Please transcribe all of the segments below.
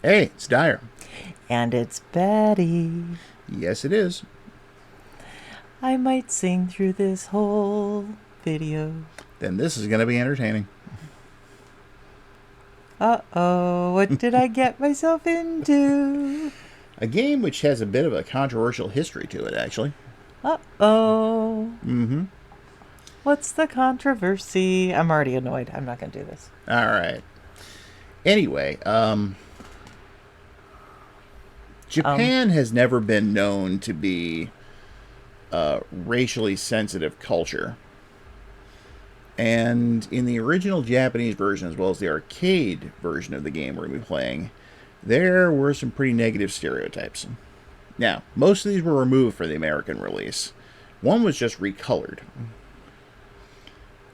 Hey, it's Dyer. And it's Betty. Yes, it is. I might sing through this whole video. Then this is going to be entertaining. Uh-oh, what did I get myself into? A game which has a bit of a controversial history to it, actually. Uh-oh. Mm-hmm. What's the controversy? I'm already annoyed. I'm not going to do this. All right. Anyway, Japan has never been known to be a racially sensitive culture. And in the original Japanese version, as well as the arcade version of the game we're going to be playing, there were some pretty negative stereotypes. Now, most of these were removed for the American release. One was just recolored.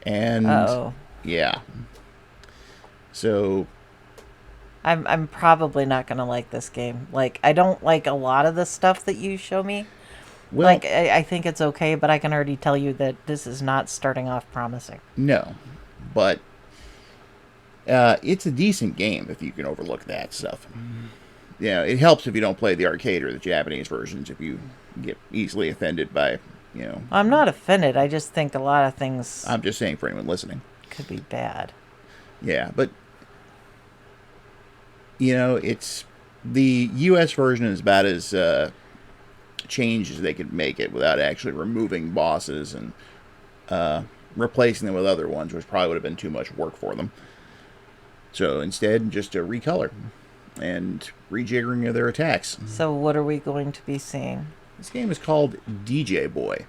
And Uh-oh. yeah. So I'm probably not going to like this game. Like, I don't like a lot of the stuff that you show me. well, Like, I think it's okay, but I can already tell you that this is not starting off promising. no. But it's a decent game if you can overlook that stuff. Yeah, it helps if you don't play the arcade or the Japanese versions if you get easily offended by, I'm not offended. I just think a lot of things I'm just saying for anyone listening. could be bad. Yeah, but it's the US version is about as changed as they could make it without actually removing bosses and replacing them with other ones, which probably would have been too much work for them. So instead, just a recolor and rejiggering of their attacks. So what are we going to be seeing? This game is called DJ Boy.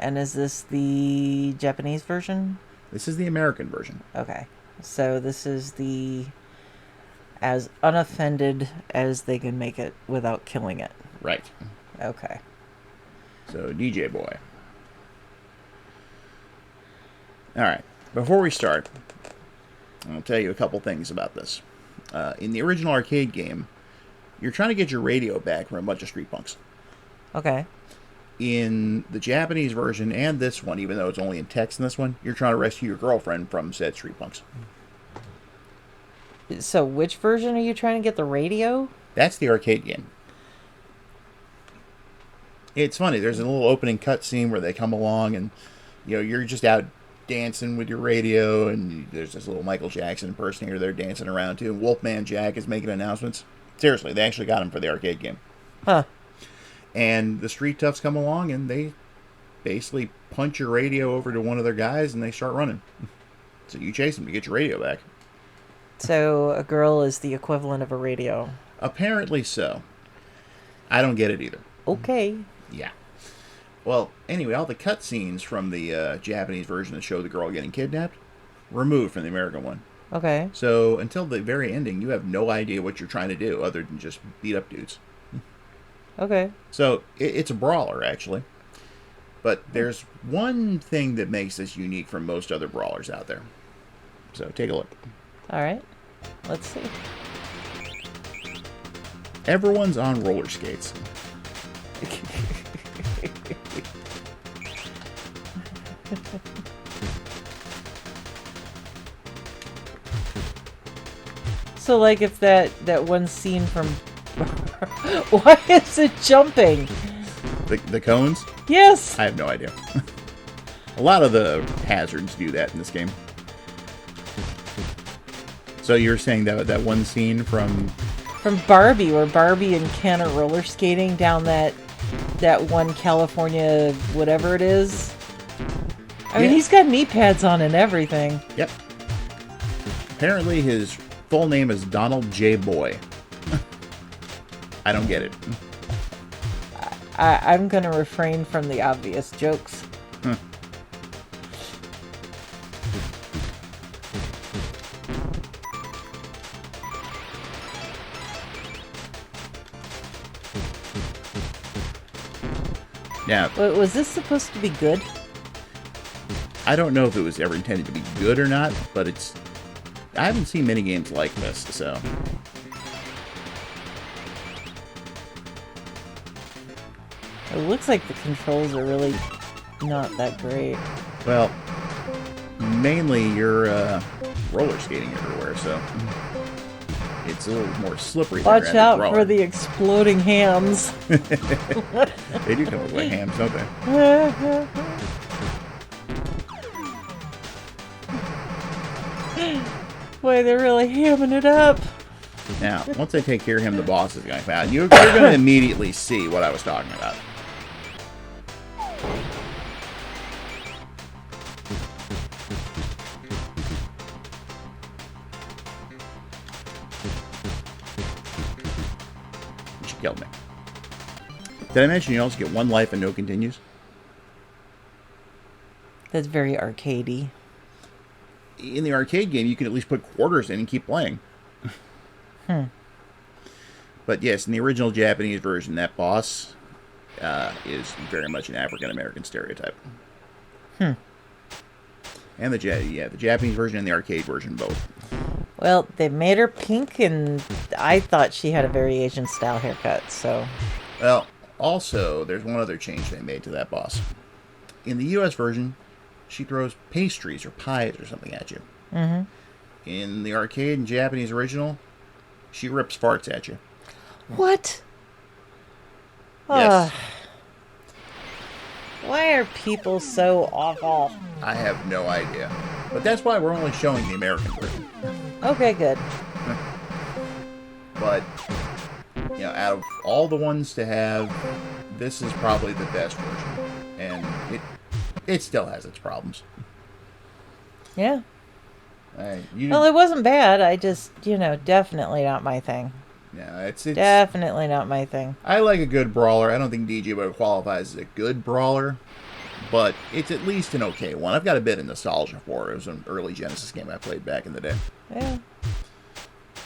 And is this the Japanese version? This is the American version. Okay. So this is the as unoffended as they can make it without killing it. Right. Okay. So DJ Boy. All right. Before we start, I'll tell you a couple things about this. In the original arcade game, you're trying to get your radio back from a bunch of street punks. Okay. In the Japanese version and this one, even though it's only in text in this one, you're trying to rescue your girlfriend from said street punks. So which version are you trying to get the radio? That's the arcade game. It's funny. There's a little opening cutscene where they come along and, you're just out dancing with your radio, and there's this little Michael Jackson impersonator there dancing around too. And Wolfman Jack is making announcements. Seriously, they actually got him for the arcade game. Huh. And the street toughs come along and they basically punch your radio over to one of their guys and they start running. So you chase them to get your radio back. So a girl is the equivalent of a radio. Apparently so. I don't get it either. Okay. Yeah. Well, anyway, all the cutscenes from the Japanese version that show the girl getting kidnapped, removed from the American one. Okay. So until the very ending, you have no idea what you're trying to do other than just beat up dudes. Okay. So it's a brawler, actually. But there's one thing that makes this unique from most other brawlers out there. So take a look. All right. Let's see. Everyone's on roller skates. So like if that one scene from why is it jumping? The cones? Yes. I have no idea. A lot of the hazards do that in this game. So you're saying that one scene from Barbie, where Barbie and Ken are roller skating down that one California whatever it is. I mean, he's got knee pads on and everything. Yep. Apparently his full name is Donald J. Boy. I don't get it. I'm going to refrain from the obvious jokes. Now, Was this supposed to be good? I don't know if it was ever intended to be good or not, but I haven't seen many games like this, so. It looks like the controls are really not that great. Well, mainly you're roller skating everywhere, so. it's a little more slippery. Watch than out brawler. for the exploding hams. They do come with like hams, don't they? Boy, they're really hamming it up. Now, once they take care of him, the boss is going to come out. You're going to immediately see what I was talking about. She killed me. Did I mention you also get 1 life and no continues? That's very arcadey. In the arcade game, you can at least put quarters in and keep playing. But yes, in the original Japanese version, that boss is very much an African-American stereotype. And the Japanese version and the arcade version both. Well, they made her pink, and I thought she had a very Asian-style haircut, so... Well, also, there's one other change they made to that boss. In the U.S. version, she throws pastries or pies or something at you. In the arcade and Japanese original, she rips farts at you. What? Yes. Why are people so awful? I have no idea. But that's why we're only showing the American version. Okay, good. But, you know, out of all the ones to have, this is probably the best version. And it still has its problems. Yeah. You, Well, it wasn't bad. I just, definitely not my thing. yeah, it's Definitely not my thing. I like a good brawler. I don't think DJ would qualify as a good brawler, but it's at least an okay one. I've got a bit of nostalgia for it. It was an early Genesis game I played back in the day. Yeah.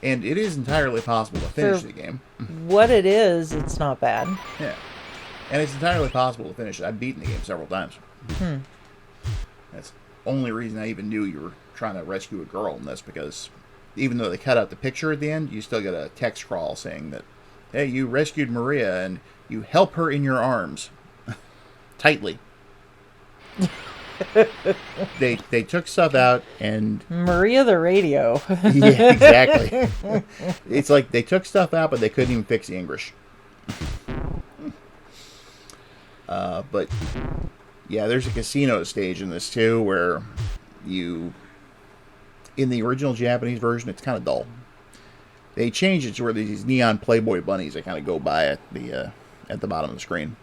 And it is entirely possible to finish the game. What it is, it's not bad. Yeah. And it's entirely possible to finish it. I've beaten the game several times. That's the only reason I even knew you were trying to rescue a girl in this, because even though they cut out the picture at the end, you still get a text crawl saying that, hey, you rescued Maria and you help her in your arms. Tightly. They took stuff out and... Maria the radio. Yeah, exactly. It's like they took stuff out, but they couldn't even fix the English. But, yeah, there's a casino stage in this, too, where you... In the original Japanese version, it's kind of dull. They changed it to where these neon Playboy bunnies that kind of go by at the bottom of the screen.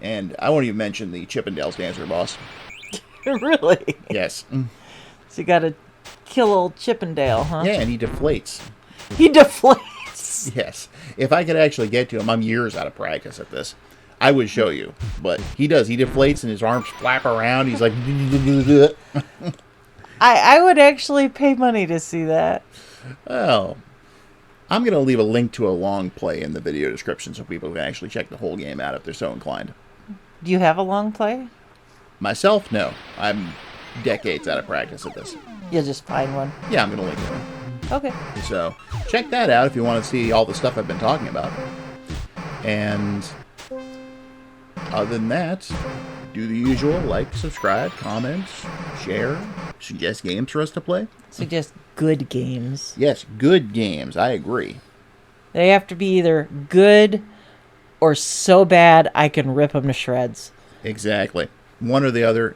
And I won't even mention the Chippendales dancer boss. Really? Yes. So you gotta kill old Chippendale, huh? Yeah, and he deflates. He deflates! Yes. If I could actually get to him, I'm years out of practice at this. I would show you. But he does. He deflates and his arms flap around. He's like... I would actually pay money to see that. Oh. I'm going to leave a link to a long play in the video description so people can actually check the whole game out if they're so inclined. Do you have a long play? Myself, no. I'm decades out of practice at this. You'll just find one. Yeah, I'm going to link to one. Okay. So, check that out if you want to see all the stuff I've been talking about. And other than that, do the usual, like, subscribe, comment, share, suggest games for us to play. Suggest good games. Yes, good games. I agree. They have to be either good or so bad I can rip them to shreds. Exactly. One or the other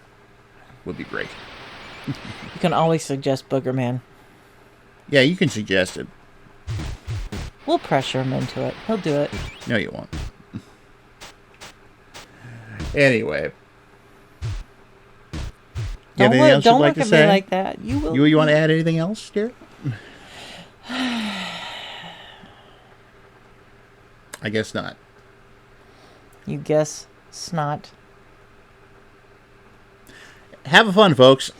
would be great. You can always suggest Booger Man. Yeah, you can suggest it. We'll pressure him into it. He'll do it. No, you won't. Anyway. Don't Anything else you'd like look to at say? me like that. You will. You want to add anything else, dear? I guess not. You guess snot. Have fun, folks.